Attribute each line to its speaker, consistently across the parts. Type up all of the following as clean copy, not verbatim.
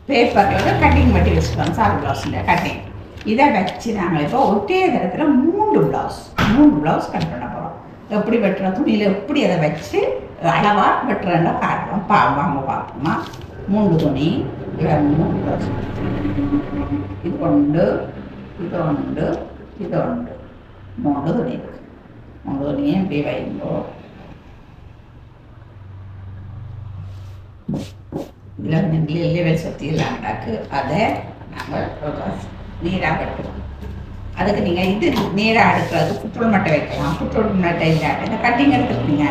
Speaker 1: பேப்பரில் கட்டிங் பண்ணி வச்சுருக்கோம். சாரி ப்ளவுஸில் கட்டிங் இதை வச்சு நாங்கள் இப்போ ஒரே நேரத்தில் 3 ப்ளவுஸ் கட் பண்ண போகிறோம். எப்படி வெட்டுற துணியில் எப்படி அதை வச்சு அளவாக வெட்டுறேன்னா காட்டுறோம். வாங்க பார்ப்போமா. 3 துணி, 3 ப்ளவுஸ், இது ஒன்று, இது ஒன்று, இது ஒன்று, 3 துணி இருக்குது. 3 துணியை இப்படி வைங்கோ. இதில் கொஞ்சம் லெவல் சுற்றிலாம் கிடக்கு. அதை நாங்கள் நீராக வெட்டுவோம். அதுக்கு நீங்கள் இது நீராக எடுக்கிறது புற்றோல் மட்டை வைக்கலாம். புற்றோல் மட்டை இல்லாட்ட இந்த கட்டிங் எடுத்துருக்கீங்க.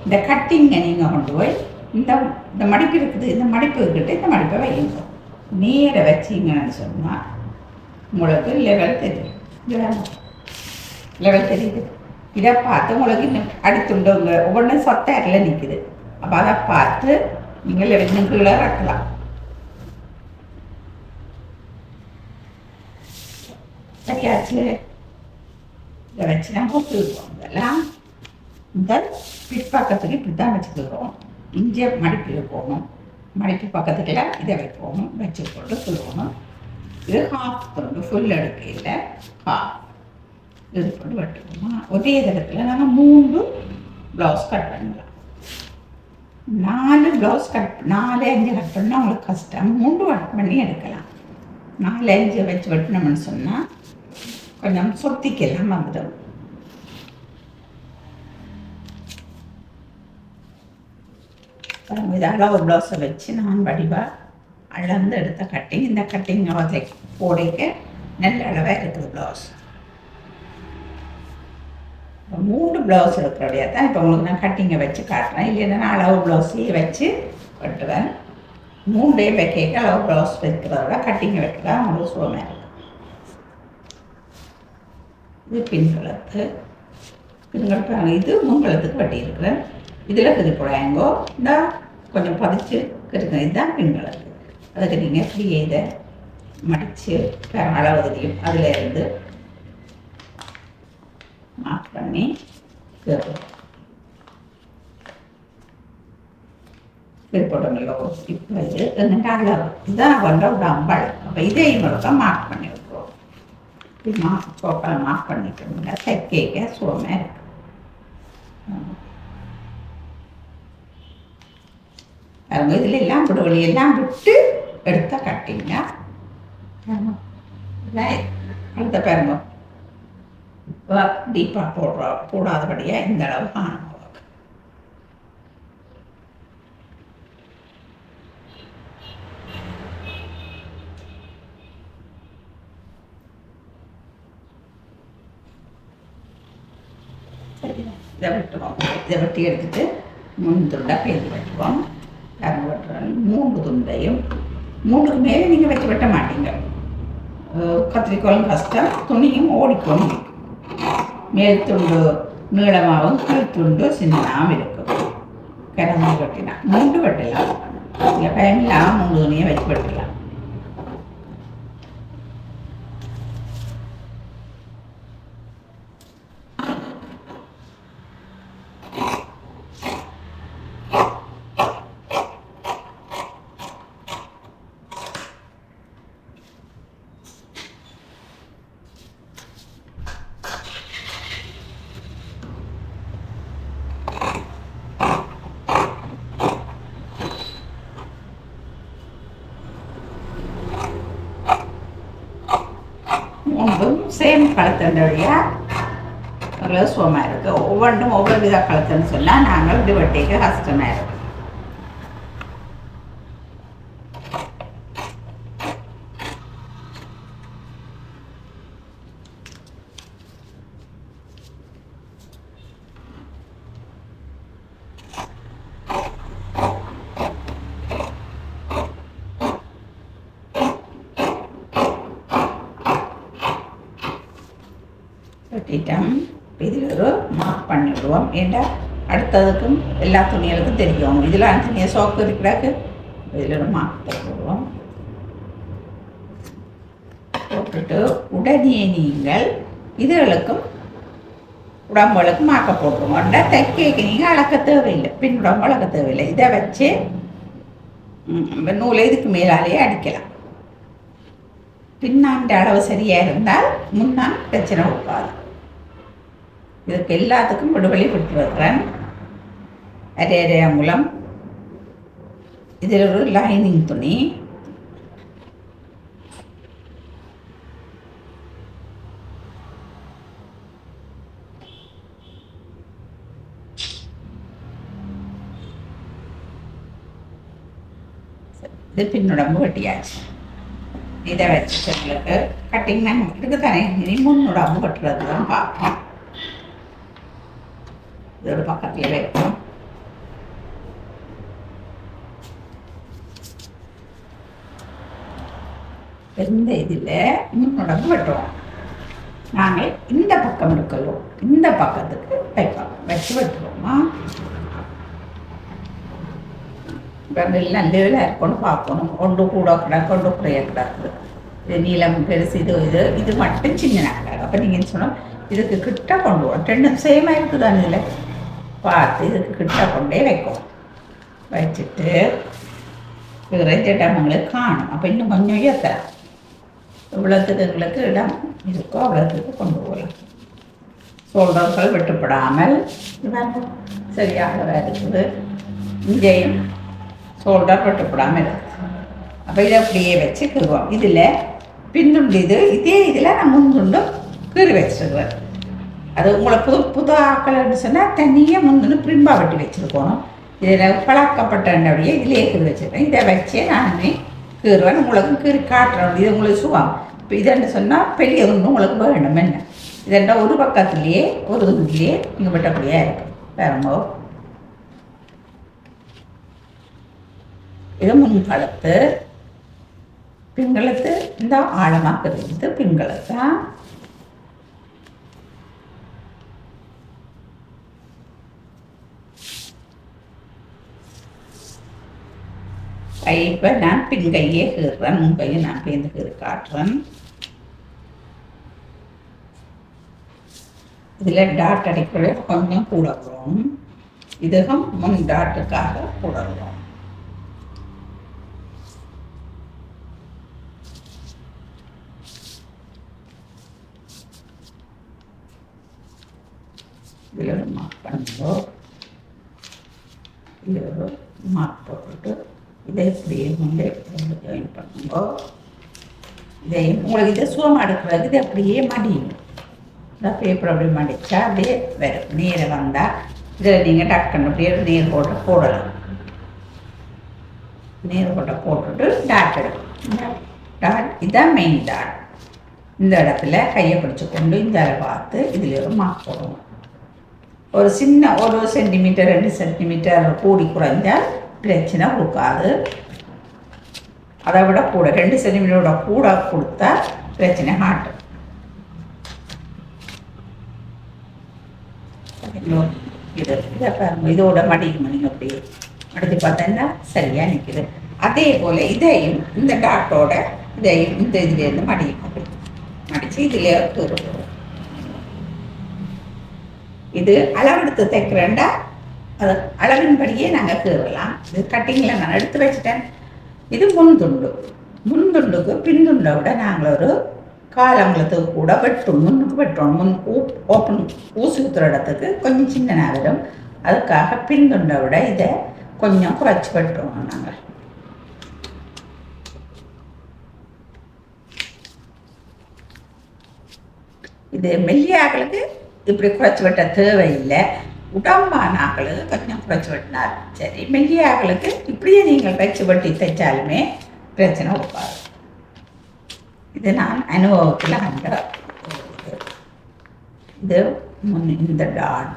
Speaker 1: இந்த கட்டிங்கை நீங்கள் கொண்டு போய் இந்த மடிப்பு இருக்குது, இந்த மடிப்பு இருக்கிட்டு இந்த மடிப்பை வைங்க. நீரை வச்சிங்கன்னு சொன்னால் உங்களுக்கு லெவல் தெரியும். லெவல் தெரியுது. இதை பார்த்து உங்களுக்கு இன்னும் அடுத்துண்டவங்க ஒவ்வொன்றும் சொத்தாரில் நிற்குது. அப்போ அதை பார்த்து நீங்கள் லெவல் கீழே வைக்கலாம். வைக்காச்சு. இதை வச்சு நம்ம ஒத்துக்குவோம். இதெல்லாம் இந்த பிற்பக்கத்துக்கு இப்படி தான் வச்சுக்கிறோம். இங்கே மடிப்பில் போகணும். மடிப்பு பக்கத்துக்குள்ள இதை வைப்போம். வச்சு போட்டு சொல்லுவோம். இது ஹாஃப் கொண்டு ஃபுல் எடுக்கையில் ஹாஃப் இது கொண்டு வெட்டுவோமா. ஒரே இடத்துல நாங்கள் 3 ப்ளவுஸ் கட் பண்ணலாம். 4 ப்ளவுஸ் 4, 5 கட் பண்ணால் உங்களுக்கு கஷ்டம். 3 கட் பண்ணி எடுக்கலாம். 4, 5 வச்சு வெட்டினோம்னு சொன்னால் கொஞ்சம் சொத்திக்கெல்லாம் வந்துடும். இது அளவு ப்ளவுஸை வச்சு நான் வடிவாக அளந்து எடுத்த கட்டிங். இந்த கட்டிங் அதை போடைக்க நல்ல அளவாக இருக்குது ப்ளவுஸ். 3 ப்ளவுஸ் இருக்கிறபடியா தான் இப்போ உங்களுக்கு நான் கட்டிங்கை வச்சு காட்டுறேன். இல்லைன்னா நான் அளவு ப்ளவுஸையே வச்சு வெட்டுவேன். 3 வைக்க அளவு ப்ளவுஸ் வைக்கிறத விட கட்டிங்கை வைக்கிறதா உங்களுக்கு சுகமாக இருக்கும். இது பின்கலத்து பின்கலத்து இது முன்கலத்துக்கு வெட்டியிருக்கிறேன். இதில் இது போடாங்கோ. இந்த கொஞ்சம் பதிச்சு இருக்கிறேன். இதுதான் பின்கலத்து. அதுக்கு நீங்கள் இப்படியே இதை மடித்து அளவு தெரியும். அதில் இருந்து மார்க் பண்ணி போட்டோங்களோ. இப்போ இது எங்கிட்ட அளவு இதுதான் கொண்ட ஒரு அம்பள். அப்போ இதையும் தான் மார்க் பண்ணி வைக்கிறோம். இப்படி சோப்பால் மார்க் பண்ணிட்டோம்னா தைக்க சுகமாக இருக்கு. அவங்க இதில் எல்லாம் விடுவழி எல்லாம் விட்டு எடுத்த கட்டிங்க. அடுத்த பாருங்க டீப்பாக போடுறோம். கூடாதபடியாக இந்த அளவு காணும். இதை வெட்டுவோம். இதை வெட்டி எடுத்துட்டு 3 துண்டாக பேசி வெட்டுவோம். கரும்பு வெட்டுறோம். 3 துண்டையும் 3க்கு மேலே நீங்கள் வச்சு வெட்ட மாட்டீங்க. கத்திரிக்கோளும் கஷ்டம். துணியும் ஓடிக்கணும். மேல் துண்டு நீளமாகவும் கீழ் துண்டு சின்னதாகவும் இருக்கும். கரம்பு வெட்டினா 3 வெட்டலாம். இல்லை பயமில்லாமல் 3 துணியை வச்சு வெட்டலாம். சேம் கலத்தண்டோடையா ஒரு சுகமாக இருக்குது. ஒவ்வொன்றும் ஒவ்வொரு வித கலத்துன்னு சொன்னால் நாங்கள் இப்படி வெட்டிக்க கஷ்டமாக இருக்கும். வெட்டிட்டோம். இதில் ஒரு மார்க் பண்ணிவிடுவோம். ஏண்டா அடுத்ததுக்கும் எல்லா துணிகளுக்கும் தெரியும். இதில் துணியை சோக்கு இருக்கிறாக்கு இதில் ஒரு மார்க் போடுவோம். போட்டுட்டு உடனே நீங்கள் இதுகளுக்கும் உடம்புகளுக்கும் மார்க்க போட்டுருவோம். தைக்க நீங்கள் அளக்க தேவையில்லை. பின் உடம்பு அளக்க தேவையில்லை. இதை வச்சு நூலை இதுக்கு மேலாலேயே அடிக்கலாம். பின்னாண்ட அளவு சரியாக இருந்தால் முன்னான் பிரச்சனை கொடுக்காது. இதுக்கு எல்லாத்துக்கும் விடுவழி விட்டு வருகிறேன். அரை அரை அங்குலம். இதில் ஒரு லைனிங் துணி, இது பின்னுடம்பு வெட்டியாச்சு. இதை வச்சு உங்களுக்கு கட்டிங் நம்ம இருக்கு தானே. இனி முன்னுடம்பு வெட்டுறது தான் பார்ப்போம். இதோட பக்கத்தில் வைப்போம். எந்த இதில் முன்னுடம்பு வெட்டுவோம். நாங்கள் இந்த பக்கம் இருக்கிறோம், இந்த பக்கத்துக்கு வைப்போம், வச்சு வெட்டுவோமா. எல்லாம் லெவலாக இருக்கணும் பார்க்கணும். ஒன்று கூட கிடக்கு, ஒன்று குறைய கிடக்கு. இது நீளம் பெருசு, இது மட்டும் சின்ன கிடக்கு. அப்போ நீங்கள் சொன்னால் இதுக்கு கிட்ட கொண்டு போகணும். ரெண்டும் சேமாக இருக்குதான். இதில் பார்த்து இதுக்கு கிட்ட கொண்டே வைக்கும். வச்சுட்டு ரெண்டு உங்களுக்கு காணும். அப்போ இன்னும் கொஞ்சம் உயர்த்தலாம். இவ்வளோத்துக்கு எங்களுக்கு இடம் இருக்கோ அவ்வளோத்துக்கு கொண்டு போகலாம். ஷோல்டர்கள் வெட்டுப்படாமல் சரியாக இருக்குது. இங்கேயும் ஷோல்டர் வெட்டுப்படாமல் இருக்குது. அப்போ இதை அப்படியே வச்சு கீறுவோம். இதில் பின்னுண்டு இதே இதில் நான் முன்துண்டும் கீறி வச்சுருவேன். அது உங்களை புது ஆக்கள்னு சொன்னால் தனியாக முன்னுண்டு பிரிம்பாக வெட்டி வச்சுருக்கணும். இதில் பழக்கப்பட்டபடியே இதிலே கீறி வச்சுருக்கேன். இதை வச்சே நானே கீறுவேன். உங்களுக்கு கீறி காட்டுறேன். இது உங்களுக்கு சுவாம். இப்போ இதென்னு சொன்னால் பெரிய ஒன்று உங்களுக்கு வேணும். என்ன இதெண்டா ஒரு பக்கத்துலேயே ஒரு இதுலேயே நீங்கள் வெட்டக்கூடியா இருக்குது. பாருங்கோ, இது முன்கழுத்து. பின்கழுத்து இந்த ஆழமாக இருக்குது. பின்கழுத்தா இப்போ நான் பின்கையே கீறுறேன். முன்கையை நான் பேருந்து கீறி காட்டுறேன். இதில் டாட் அடிக்கிறது கொஞ்சம் கூட வரும். இதுவும் முன் டாட்டுக்காக கூட வரும். இதில் ஒரு மார்க் பண்ணுங்கோ. இதில் ஒரு மார்க் போட்டுட்டு இதை இப்படியே கொண்டு ஜாயின் பண்ணுங்கோ. இதை உங்களுக்கு இதை சுகமாக எடுக்கிறது இது அப்படியே மடியும். இந்த பேப்பர் அப்படி மடித்தா அப்படியே வரும். நீரை வந்தால் இதில் நீங்கள் டக்குன்னு அப்படியே நீர் போட்டு போடலாம். நீர் போட்ட போட்டுட்டு டாட் எடுக்கும். டாட் இதுதான் மெயின் டாட். இந்த இடத்துல கையை பிடிச்சி கொண்டு இந்த பார்த்து இதில் ஒரு மார்க் போடுவோம். ஒரு சின்ன 1 சென்டிமீட்டர் 2 சென்டிமீட்டர் கூடி குறைஞ்சால் பிரச்சனை கொடுக்காது. அதை விட கூட 2 சென்டிமீட்டரோட கூட கொடுத்தா பிரச்சனை ஹார்ட். இது இதை பாருங்க, இதோட மடியும் நீங்கள் அப்படியே மடித்து பார்த்தா சரியாக நிற்குது. அதே போல் இதையும் இந்த டாட்டோட இதையும் இந்த இதுலேருந்து மடியும் அப்படி மடித்து இதிலே கீறுவோம். இது அளவெடுத்து தைக்கிறேன்டா அது அளவின்படியே நாங்கள் கீறலாம். இது கட்டிங்கில் நான் எடுத்து வச்சுட்டேன். இது முன்துண்டு. முன்துண்டுக்கு பின்துண்டை விட நாங்கள் ஒரு காலங்களுக்கு கூட வெட்டும். முன்னுக்கு வெட்டுறோம். முன் ஓப்பன் ஊசி ஊற்றுற இடத்துக்கு கொஞ்சம் சின்ன வரும். அதுக்காக பின்துண்டை விட இதை கொஞ்சம் குறைச்சி வெட்டுறோம் நாங்கள். இது மெல்லியாக்களுக்கு இப்படி குறைச்சி வெட்ட தேவையில்லை. உடம்பான ஆக்களுக்கு கொஞ்சம் குறைச்சி வெட்டினார் சரி. மெல்லியாக்களுக்கு இப்படியே நீங்கள் வச்சு வெட்டி தைச்சாலுமே பிரச்சனை கொடுப்பாரு. இது நான் அனுபவத்தில் கண்ட இது இந்த டாட்.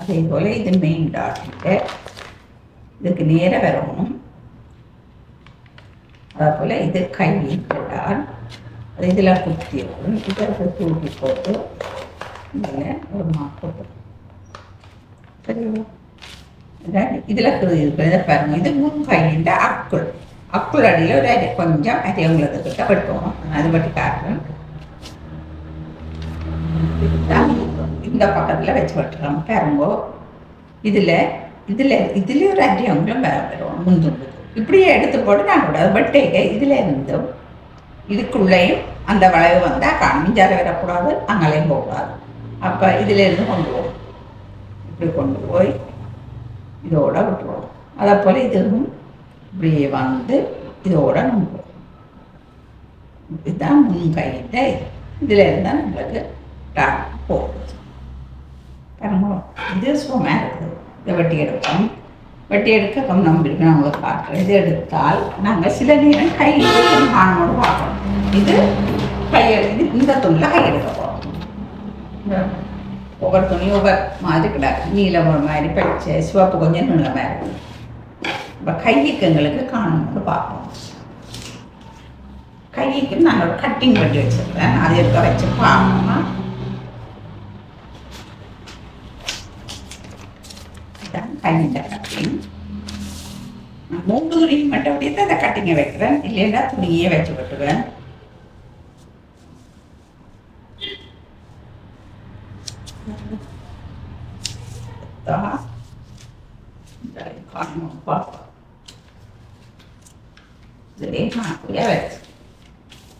Speaker 1: அதே போல் இது மெயின் டாட். இதுக்கு நேராக வரணும். அதே போல் இது கை டாட். அது இதில் குத்தி இருக்கும். இதில் தூக்கி போட்டு இதில் ஒரு மார்க் போட்டு சரிங்களா. இதில் இருக்கிறத பாருங்கள். இது முன் கையிட்ட அக்குள். அக்குள் அடியில் ஒரு அடி கொஞ்சம் அரியவங்களுக்கு வெட்டுவோம். அது பற்றி காட்டுறேன். இந்த பக்கத்தில் வச்சு வெட்டுறோம் பாருங்கோ. இதில் இதில் ஒரு அரை அங்குலம் வரும் முந்துண்டு இப்படியே எடுத்து போட்டு நான் கூட வெட்டேக்க இதில் இருந்தும் இதுக்குள்ளேயும் அந்த வளைவு வந்தால் காணும் மிஞ்சார வரக்கூடாது அங்கேயும் போகக்கூடாது. அப்போ இதிலேருந்து கொண்டு போகும் இப்படி கொண்டு போய் இதோட விட்டுருவோம். அதை போல் இதுவும் இப்படியே வந்து இதோட நம்ம இதுதான் முன்கையிட்ட இதில் இருந்தால் நம்மளுக்கு போகுது. பாருங்க இது சுகமாக இருக்குது. இதை வெட்டி எடுப்போம். வெட்டி எடுக்க கவனம் இருக்கு. நான் உங்களுக்கு பார்க்குறேன். இது எடுத்தால் நாங்கள் சில நேரம் கை காணோடு பார்க்கணும். இது இது இந்த துணியில் கை எடுக்க போகிறோம். ஒவ்வொரு துணியும் ஒவ்வொரு மாதிரி கிடாது. நீளம் ஒரு மாதிரி பச்சை சிவப்பு கொஞ்சம் நீளமாக இருக்கும். இப்போ கைக்கு எங்களுக்கு காணோடு பார்ப்போம். கைக்கு நான் ஒரு கட்டிங் பண்ணி வச்சுருக்கேன். அதை இருக்க வச்சு பார்க்கணுமா கையிட்ட கட்டிங். நான் 3 துணியும் மட்டும் அப்படியே தான் அந்த கட்டிங்கை வைக்கிறேன். இல்லைன்னா துணியே வச்சு விட்டுவேன்.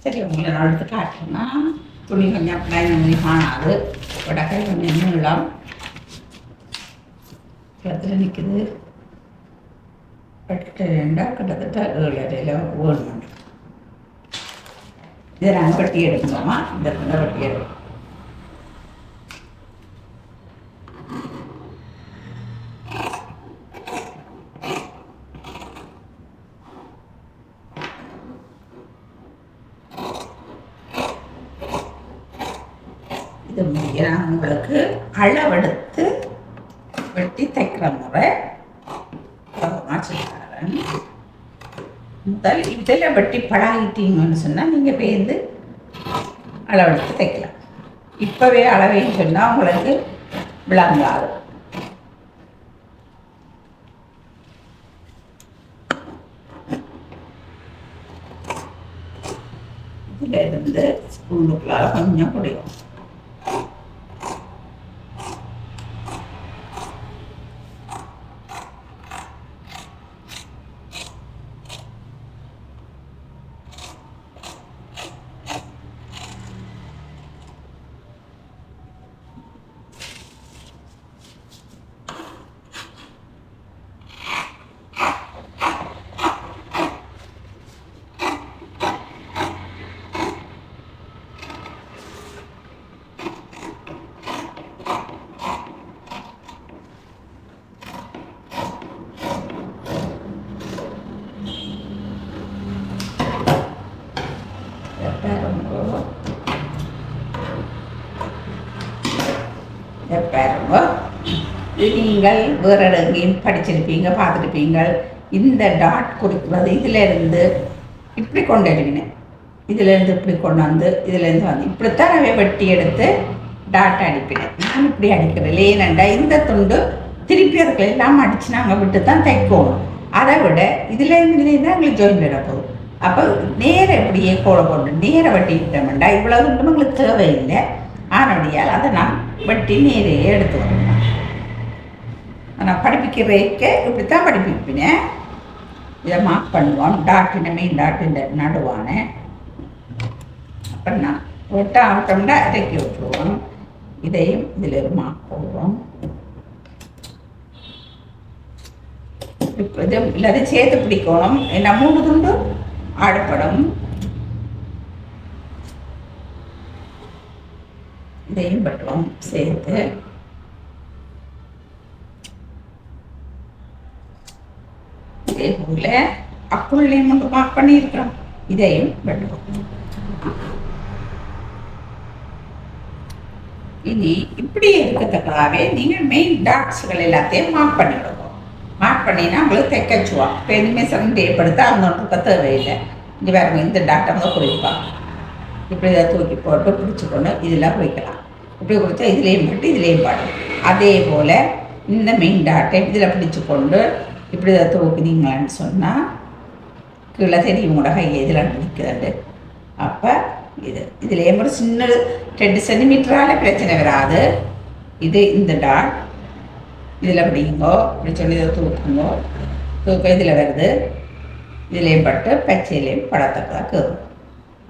Speaker 1: சரி உங்களை நான் எடுத்து காட்டுறேன்னா துணி கொஞ்சம் அப்படியே துணி காணாது. உடக்கை கொஞ்சம் நீளம் இடத்துல நிற்குது. கிட்டத்தட்ட 7 அறையில் வேணும். இதை நாங்கள் வெட்டி எடுக்கணுமா? இந்த இடத்துல வெட்டி எடுக்கணும். இது முடிய உங்களுக்கு அளவெடுத்து வெட்டி தைக்கிற முறை முதல் இதில் வெட்டி பழகிட்டீங்கன்னு சொன்னால் நீங்கள் பேருந்து அளவெடுத்து தைக்கலாம். இப்போவே அளவைன்னு சொன்னால் உங்களுக்கு விளங்காது. இதில் இருந்து ஸ்கூலுக்குள்ளால கொஞ்சம் முடியும். பாருங்க நீங்கள் வேறு எங்கேயும் படிச்சிருப்பீங்க பார்த்துருப்பீங்க. இந்த டாட் குறிக்கிறது இதிலேருந்து இப்படி கொண்டு வருவினேன். இதிலேருந்து இப்படி கொண்டாந்து இதிலேருந்து வந்து இப்படித்தான் நான் வெட்டி எடுத்து டாட் அடிப்பினேன். நான் இப்படி அடிக்கிறேன். ஏனண்டா இந்த துண்டு திருப்பி அதுக்கு எல்லாம் அடித்து நாங்கள் விட்டு தான் தைக்கணும். அதை விட இதுலேருந்து எங்களுக்கு ஜாயின் பண்ண போகுது. அப்போ நேரம் இப்படியே கோலை கொண்டு நேரம் வெட்டி விட்டோம்டா இவ்வளோ துண்டு எங்களுக்கு தேவையில்லை. ஆனபடியால் அதை நான் வெட்டி நேரே எடுத்து வரேன். நான் படிப்பிக்கிறேக்க இப்படித்தான் படிப்பிப்பேன். இதை மார்க் பண்ணுவோம். டாட்டின மெயின் டாட்டின் நடுவான அப்புறம் நான் விட்டா விட்டோம்னா இறக்கி விட்டுருவோம். இதையும் இதில் ஒரு மார்க் போடுவோம். இது இல்லாத சேர்த்து பிடிக்கணும். என்ன 3 துண்டு ஆடுபடும். இதையும் பட்டுவோம் சேர்த்து இதே போல அக்குள்ளையும் ஒன்று மார்க் பண்ணியிருக்கிறோம். இதையும் பட்டுவோம். இனி இப்படி இருக்கத்தக்கதாகவே நீங்கள் மெயின் டாட்ஸ்கள் எல்லாத்தையும் மார்க் பண்ணிவிடுவோம். மார்க் பண்ணினா உங்களுக்கு தைக்கச்சுவோம். இப்போ இனிமேல் சண்டே ஏற்படுத்த அந்த ஒன்றுக்க தேவையில்லை. இங்கே வேறு இந்த டாட்டை வந்து குறிப்பாங்க. இப்படி இதை தூக்கி போட்டு பிடிச்சிக்கொண்டு இதில் குறிக்கலாம். இப்படி குறித்தா இதுலேயும் பட்டு இதுலேயும் பாடும். அதே போல் இந்த மெயின் டாட்டை இதில் பிடிச்சி கொண்டு இப்படி இதை தூக்கினீங்களான்னு சொன்னால் கீழே தெரியும் உங்களோட கையை இதில் பிடிக்குதுண்டு. அப்போ இதுலேயும் ஒரு சின்ன 2 சென்டிமீட்டரால் பிரச்சனை வராது. இது இந்த டாட் இதில் பிடிங்கோ இப்படி சொல்லி இதை தூக்குங்கோ தூக்கம் இதில் வருது இதுலேயும் பட்டு பச்சையிலையும் படத்தக்கதாக கீறும்.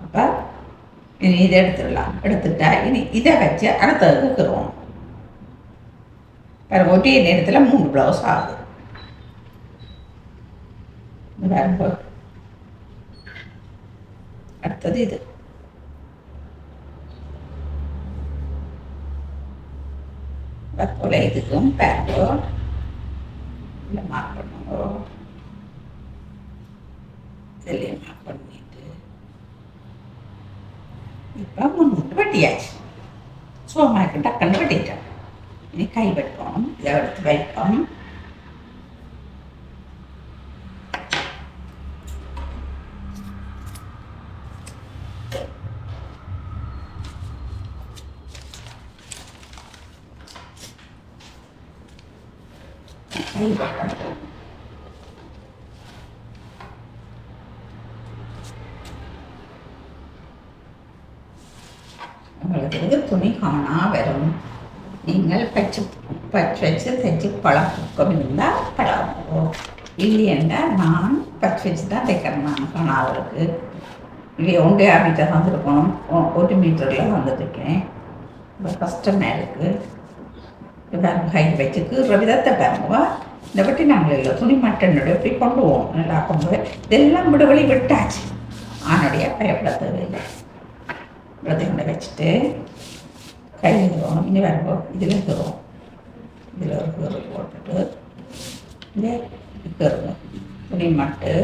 Speaker 1: அப்போ இனி இதை எடுத்துடலாம். எடுத்துட்டா இனி இதை வச்சு அடுத்ததுக்கு கீறுவோம். வேறு ஒட்டிய நேரத்தில் 3 ப்ளவுஸ் ஆகுது. வேறு அடுத்தது இது போல இதுக்கும் பேரோ இல்லை மார்க் பண்ணுங்க. இதுலேயும் மார்க் பண்ணிட்டு இப்போ 3 வெட்டியாச்சு. சோமாக்கு டக்குன்னு வெட்டிட்டோம். இனி கை வெட்டணும். இதை எடுத்து வைப்போம். உங்களுக்கு துணி காணா வரும். நீங்கள் பச்சை வச்சு தைச்சு பழக்கம் இருந்தால் பழகும். இல்லையென்றா நான் பச்சை வச்சு தான் தைக்கிறேன். நான் காணாதவருக்கு இல்லை 1.5 மீட்டர் வந்துருக்கணும். 1 மீட்டரில் வந்துட்டுருக்கேன். ரொம்ப கஷ்டமாக இருக்குது. கை வச்சுக்கு விதத்தை பாருங்க. இந்த வட்டி நாங்கள் இல்லை துணி மட்டனோட எப்படி கொண்டு போவோம். நல்லா கொண்டு போய் இதெல்லாம் விடுவழி விட்டாச்சு. ஆனுடைய பயப்பட தேவையில்லை. விடத்தை கொண்டு வச்சுட்டு கையில் தருவோம். இனி வரப்போ இதில் தருவோம். இதில் ஒரு கீறு போட்டுட்டு இந்த கீறுங்க துணி மட்டு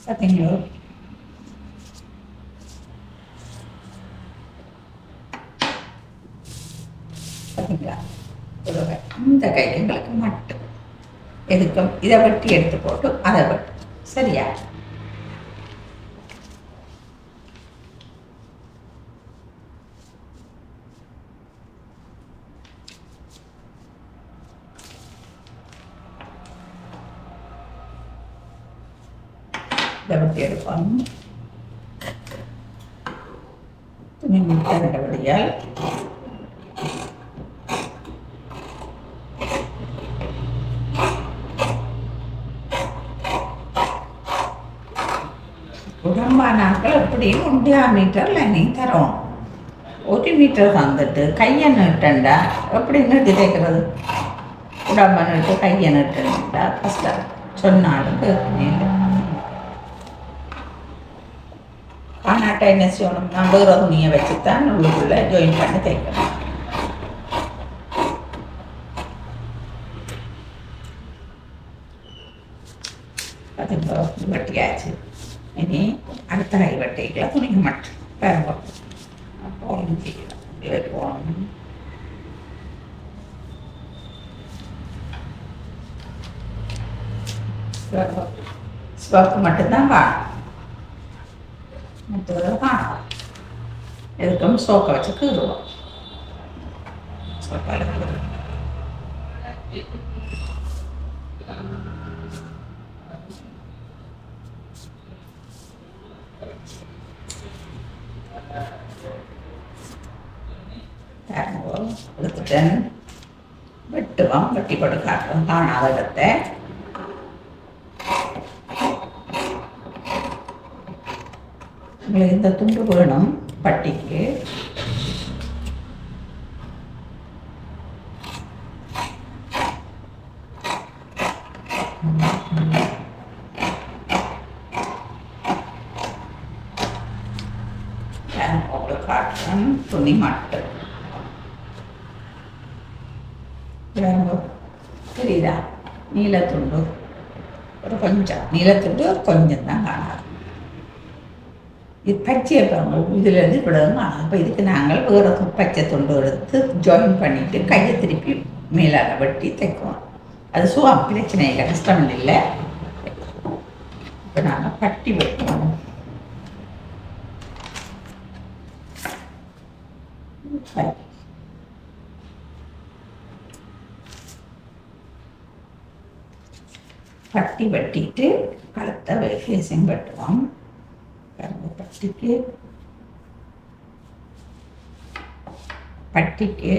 Speaker 1: பார்த்தீங்களோ. பார்த்தீங்களா இந்த கைக்கு எங்களுக்கு மட்டும் எதுக்கும் இதை வெட்டி எடுத்து போட்டு அதை வெட்டு. சரியா? இதை வெட்டி எடுப்போம். துணி முட்டை உடம்பானாக்கள் எப்படியும் 1.5 மீட்டர் லைனிங் தரோம். 1 மீட்டர் தந்துட்டு கையை நட்டுண்டா எப்படி நட்டு தைக்கிறது? உடம்பை நட்டு கையை நட்டுண்டா கஷ்டம். சொன்னாலும் கேட்கணும். காணாட்டை என்ன செய்யணும்? நான் வேறு துணியை வச்சுத்தான் உள்ளுக்குள்ளே ஜாயின் பண்ணி தைக்கணும். அதுக்கு வெட்டியாச்சு. இனி அடுத்த கை வெட்டிக்கலாம். துணிக்கு மட்டும் பாருங்க. அப்போ வைப்போம். சிவப்பு மட்டும்தான் காணும். மற்றதை காணும். எதுக்கும் சோக்க வச்சு கீறுவோம். சோக்கால கீறுவோம். எடுத்துட்டேன். வெட்டுவோம். வெட்டி போட்டு காட்டுவோம் காணாத இடத்தை. உங்களுக்கு இந்த துண்டு வேணும் பட்டிக்கு. காட்டுறேன். துணி மட்டு தெரியுதா? நீலத்துண்டு ஒரு கொஞ்சம் நீலத்துண்டு கொஞ்சம் தான் காணாது. இது பச்சையை இதுலேருந்து விடவும் காணும். அப்போ இதுக்கு நாங்கள் வேறு பச்சை துண்டு எடுத்து ஜாயின் பண்ணிவிட்டு கையை திருப்பி மேலாக வெட்டி தைக்குவோம். அது சுகம் பிரச்சனை இல்லை, கஷ்டம் இல்லை. இப்போ நாங்கள் பட்டி வெட்டுவோம். பட்டி வெட்டிட்டு கழுத்தை ஃபேஸிங் வெட்டுவோம். பட்டிக்கு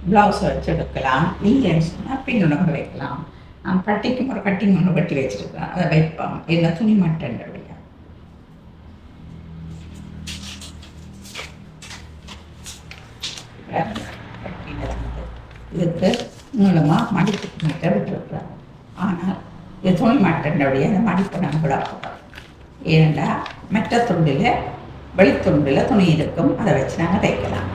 Speaker 1: ப்ளவுஸ் வச்சு எடுக்கலாம், இல்லைன்னு சொன்னால் பின்னுணங்க வைக்கலாம். நான் பட்டிக்கு ஒரு கட்டிங் ஒன்று வெட்டி வச்சுருக்கேன், அதை வைப்போம். என்ன துணி மாட்டேன் இதுக்கு நீளமாக மடிப்பு மீட்டை விட்டுருக்குறேன். ஆனால் இது துணி மாட்டேன்னுடைய அந்த மடிப்பை நான் விடக்கூடாது. ஏனெண்டா மற்ற துண்டில் வெளித்துண்டில் துணி இருக்கும், அதை வச்சு நாங்கள் தைக்கலாம்.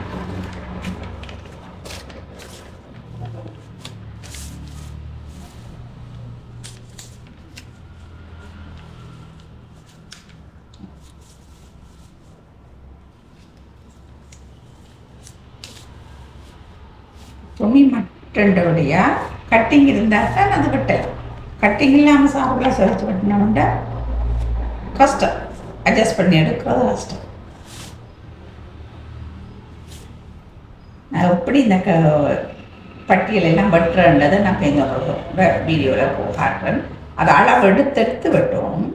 Speaker 1: துணி மட்டண்டோடைய கட்டிங் இருந்தால் தான் அது வெட்டலாம். கட்டிங் இல்லாமல் சாப்பிடலாம் சிறச்சு வெட்டினோம்னா கஷ்டம், அட்ஜஸ்ட் பண்ணி எடுக்கிறது கஷ்டம். நான் எப்படி இந்த பட்டியலெல்லாம் வெட்டுறன்றதை நான் எங்கள் வீடியோவில் காட்டுறேன். அதை அளவு எடுத்து வெட்டுவோம்.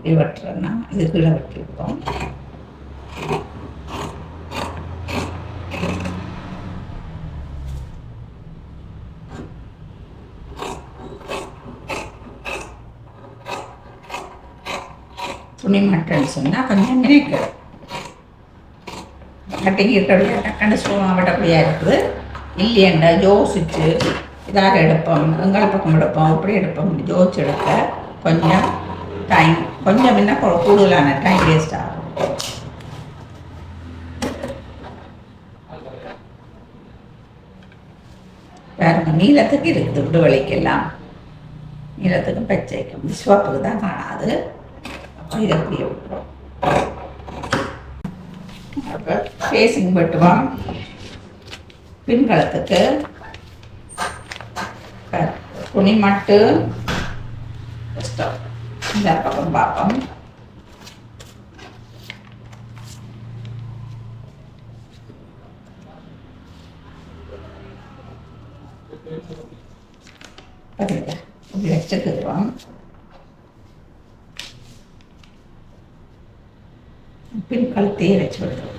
Speaker 1: இது வெட்டுறேன்னா இது கீழே வெட்டிருக்கோம். துணி மட்டன்னு சொன்னால் கொஞ்சம் நினைக்கிறேன் கட்டிங் இருக்கிறபடியா டக்குன்னு விடப்படியாக இருக்குது. இல்லையண்டா யோசிச்சு இதாக எடுப்போம், எங்கள் பக்கம் எடுப்போம், அப்படி எடுப்போம், யோசிச்சு எடுக்க கொஞ்சம் டைம், கொஞ்சம் என்ன கூடுதலான டைம் வேஸ்ட் ஆகும். பாருங்க, நீளத்துக்கு இருக்குது, விடுவலைக்கெல்லாம் நீளத்துக்கும் பச்சைக்கும் சிவப்புக்கு தான் காணாது. இதை அப்படியே விட்டுரும். ஃபேஸிங் வெட்டுவோம். பின்களத்துக்கு துணி மட்டு இந்த பக்கம் பார்ப்போம். இப்படி வச்சுக்கிறோம். பின் கழுத்தையே வச்சு விடுறோம்.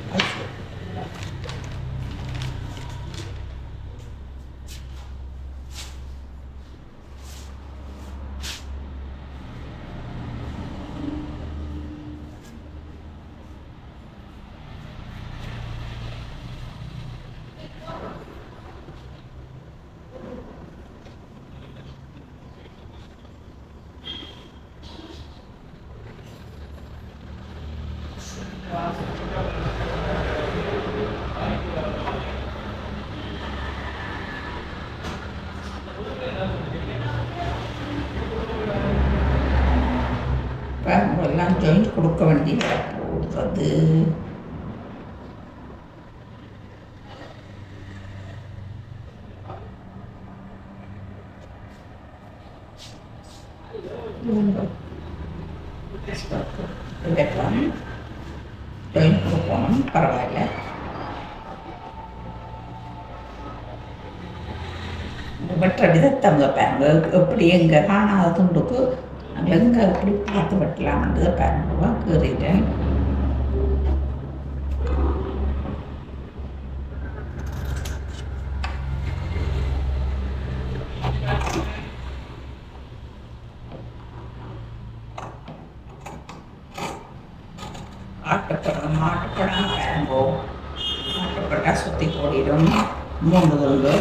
Speaker 1: எல்லாம் ஜாயிண்ட் கொடுக்க வேண்டிய போடுறது. ஜாயிண்ட் கொடுக்கணும், பரவாயில்ல. வெட்டுற விதத்தை அவங்க பாருங்க, எப்படி எங்கே காணாத துண்டுக்கு நாங்கள் எங்கே எப்படி பார்த்து வெட்டலாம்ன்றதை பாருங்க. கீறிட்டேன். ஆட்டப்படம் பாருங்கோ, ஆட்டப்பட்டா சுற்றி போடிடும். 3 துண்டு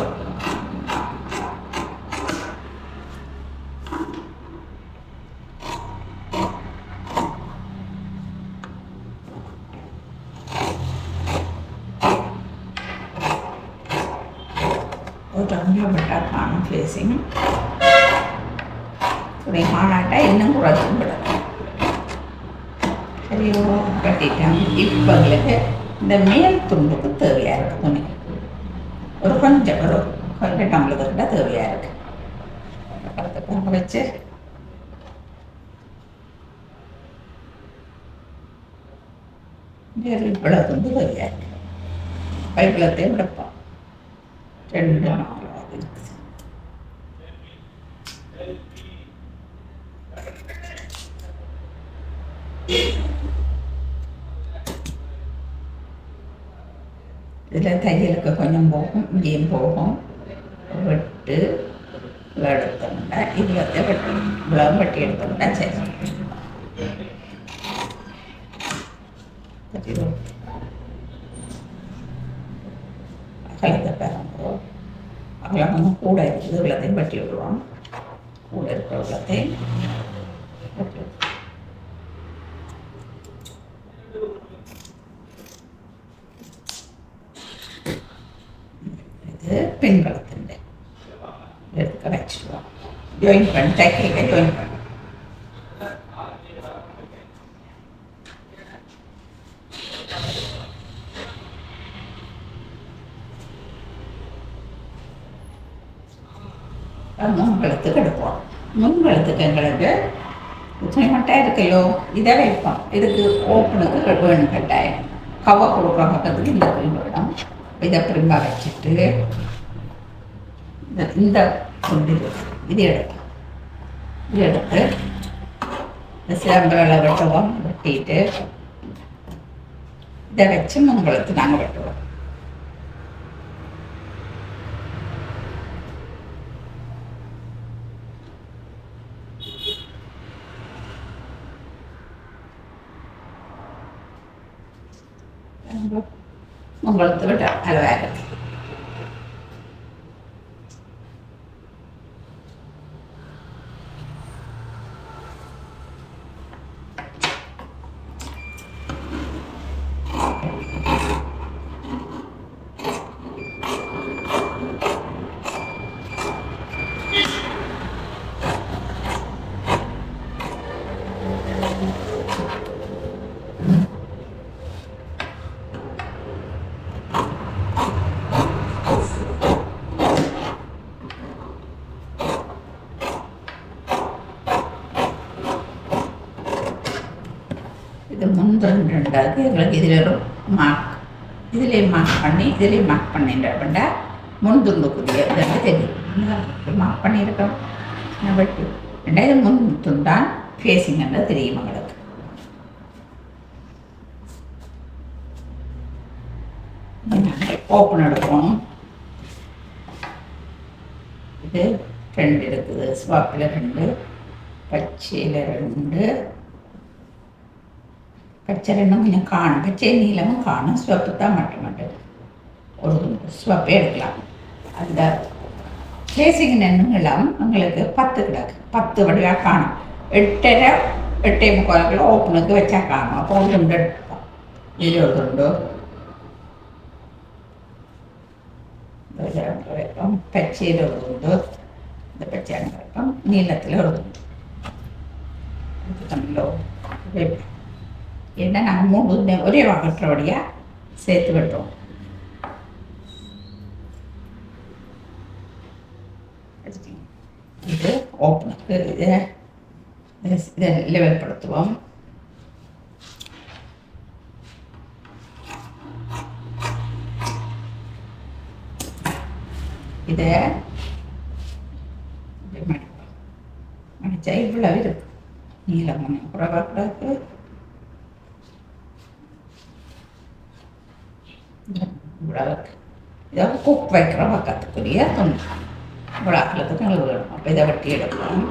Speaker 1: காணும் ஃபேஸிங். துணி காணாட்டா இன்னும் குறைச்சும் விடலாம். சரியோ, கட்டிட்டேன். இப்போ எங்களுக்கு இந்த மேல் துண்டுக்கு தேவையாக இருக்குது துணி. ஒரு கொஞ்சம் ஒரு டம்ளத்துக்கிட்ட தேவையாக இருக்குது. பக்கத்துக்காக வச்சு இவ்வளோ துண்டு தேவையாக இருக்குது. பைப்பிளத்தையும் விடப்போம். 2 4 இருக்குது. இதில் தையலுக்கு கொஞ்சம் போகும், இங்கேயும் போகும். வெட்டு எடுத்தோம்னா இவ்வளோத்தை வெட்டி இவ்வளோ வெட்டி எடுத்தோம்னா சரி. அகலத்தை பாருங்க, அகலம் கொஞ்சம் கூட இருக்குது, இவ்வளோத்தையும் வெட்டி விடுவோம். கூட இருக்கிற இவ்வளோத்தையும் வெட்டி விடுவோம். இது பின்பலத்தின் எடுத்து வச்சுடுவோம். ஜாயின் பண்ணி தைக்க ஜாயின் பண்ணி முன்கழுத்துக்கு எடுப்போம். முன்கழுத்துக்கு எங்களுக்கு துணிமட்டாக இருக்கல்லோ, இதை வைப்போம். இதுக்கு ஓப்பனுக்கு வேணும் கட்டாயம். கவ கொடுக்குற பக்கத்துக்கு இந்த பிரிம்பு வேணும். இதை பிரிம்பாக வச்சுட்டு இந்த கொண்டு இது எடுப்போம். இது எடுத்து இந்த சிலம்புகளை வெட்டுவோம். வெட்டிட்டு இதை வச்சு முன்கழுத்து நாங்கள் வெட்டுவோம். முன்கழுத்து விட்டு அழகாக இது முன்ரெண்டாவது எங்களுக்கு இதில் ஒரு மார்க், இதிலே மார்க் பண்ணி இதிலே மார்க் பண்ணிட்டா முன்துண்டுக்குரிய இதெல்லாம் தெரியும். மார்க் பண்ணியிருக்கோம். வெட்டி ரெண்டாவது முன் துண்டான் ஃபேஸிங்கிறது தெரியும் எங்களுக்கு. ஓப்பன் எடுக்கணும். இது 2 இருக்குது. சிவப்பில் 2, பச்சையில் 2, பச்சை 2 கொஞ்சம் காணும். பச்சை நீளமும் காணும், சிவப்பு தான் மட்டும் ஒரு துண்டு சிவப்பே எடுக்கலாம். அந்த ஃபேஸிங் நீளம் எங்களுக்கு 10 கிடக்கு. 10 வடிவாக காணும். 8.5 8.75 ஓப்பனுக்கு வச்சா காணும். அப்போ ஒரு துண்டு எடுப்போம். இதில் ஒரு துண்டு வைப்போம். பச்சையில் ஒரு துண்டு, இந்த பச்சை வைப்போம். நீளத்தில் ஒரு துண்டு வைப்போம். ஏன்னா நாங்கள் 3 ஒரே வகற்றபடியாக சேர்த்து விட்டோம். இது ஓப்பனுக்கு இதை லெவல் படுத்துவோம். இதை மடிச்சா இவ்வளவு இருக்கு. நீளம் கொஞ்சம் குறைவாக்கு இவ்வளவுக்கு இதை குக் வைக்கிற பக்கத்துக்குரிய துணி இவ்வளோத்துக்கு எங்களுக்கு வேணும். அப்போ இதை வெட்டி எடுப்போம்.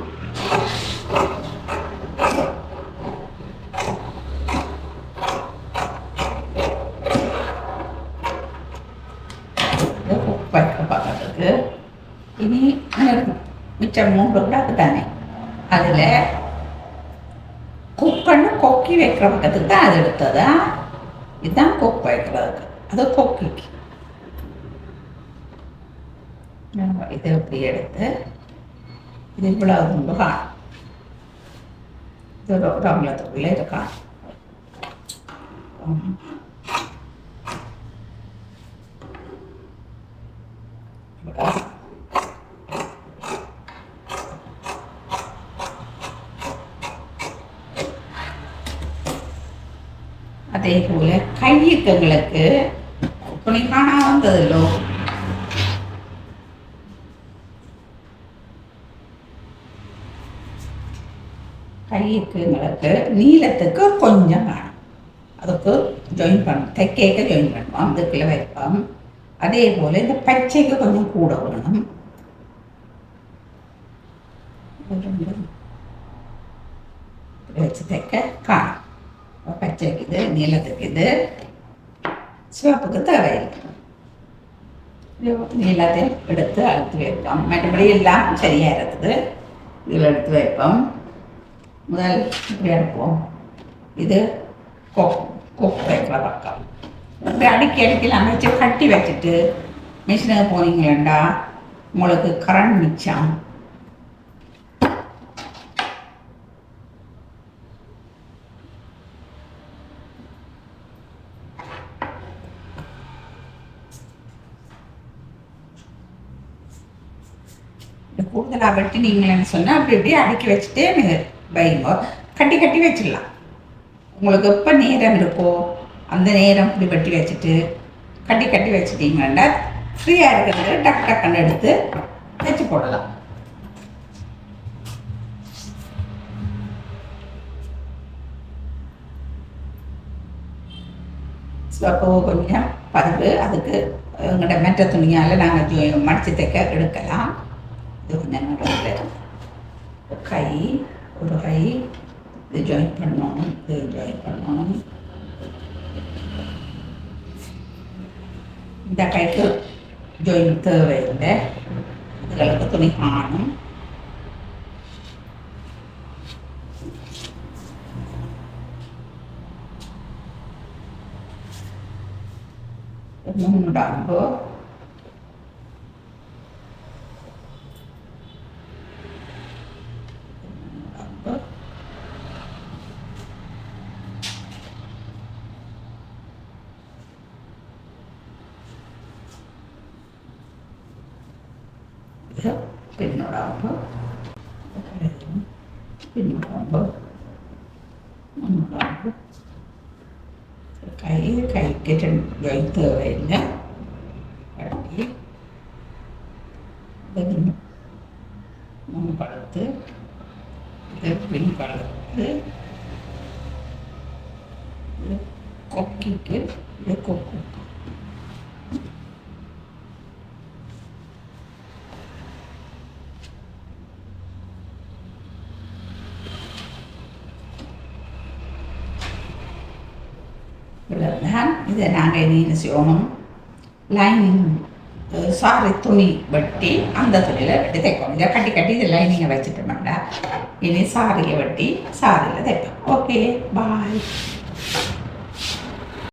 Speaker 1: இதை குக் வைக்கிற பக்கத்துக்கு இனி மிச்சம் 3 விடாது தானே, அதில் குக் பண்ணி கொக்கி வைக்கிற பக்கத்துக்கு தான் அது எடுத்ததா. இதுதான் கொக் வைக்கிறதுக்கு, அது கொக்கிக்கு. இதை இப்படி எடுத்து இது இவ்வளவு துண்டு காணும். இது ஒரு அம்பலத்துக்குள்ளே இருக்கான். அதே போல கையக்கங்களுக்கு துணி காணா வந்ததில்லோ, கையக்கங்களுக்கு நீளத்துக்கு கொஞ்சம் காணும். அதுக்கு ஜாயின் பண்ணணும், தைக்கேக்க ஜாயின் பண்ணுவோம், அதுக்குள்ளே வைப்போம். அதே போல் இந்த பச்சைக்கு கொஞ்சம் கூட வேணும். வச்சு தைக்க காணும். பச்சைக்கு இது, நீளத்துக்கு இது, சிவப்புக்கு தேவையில்லை. நீளத்தையும் எடுத்து அழுத்து வைப்போம். மற்றபடி எல்லாம் சரியாக இருக்குது. இதில் எடுத்து வைப்போம். முதல் இப்படி எடுப்போம். இது கொக்கு வைக்கிற பக்கம். இப்படி அடிக்கலாம் வச்சு கட்டி வச்சுட்டு மிஷினுக்கு போனீங்களா உங்களுக்கு கரண்ட் மிச்சம். கூடுதலாக வெட்டி நீங்களேன்னு சொன்னால் அப்படி இப்படி அடுக்கி வச்சுட்டு வைங்க. கட்டி கட்டி வச்சிடலாம். உங்களுக்கு எப்போ நேரம் இருக்கோ அந்த நேரம் இப்படி வெட்டி வச்சுட்டு கட்டி கட்டி வச்சுட்டீங்கன்னா ஃப்ரீயாக இருக்கிறது டக் டக்குன்னு எடுத்து வச்சு போடலாம். அப்போ கொஞ்சம் பதிவு அதுக்கு எங்கள்கிட்ட மெட்ட துணியால் நாங்கள் மடித்து தைக்க எடுக்கலாம். இது கொஞ்சம் நடுவில் கை ஒரு கை இது ஜாயின் பண்ணணும், இது ஜாயின் பண்ணணும். இந்த கைக்கு ஜாயின் தேவையில்லை, இதுகளுக்கு துணி காணும். மூடாம்பு പിന്നോടാകുമ്പോൾ മുന്നോടാകുമ്പോൾ കൈക്ക് ജോയിൻ തേവയില്ല കട്ടി ഇത് മുൻപളത്ത് ഇത് പിൻപളത്ത് ഇത് കൊക്കിക്ക് ഇത് കൊക്കും. இவ்வளவுதான். இதை நாங்கள் என்ன செய்யணும், லைனிங் சாரி துணி வெட்டி அந்த துணியில் வெட்டி தைக்கணும். இதை கட்டி கட்டி இதை லைனிங்கை வச்சுட்டோம்னா இனி சாரியை வெட்டி சாரியில் தைப்போம். ஓகே, பாய்.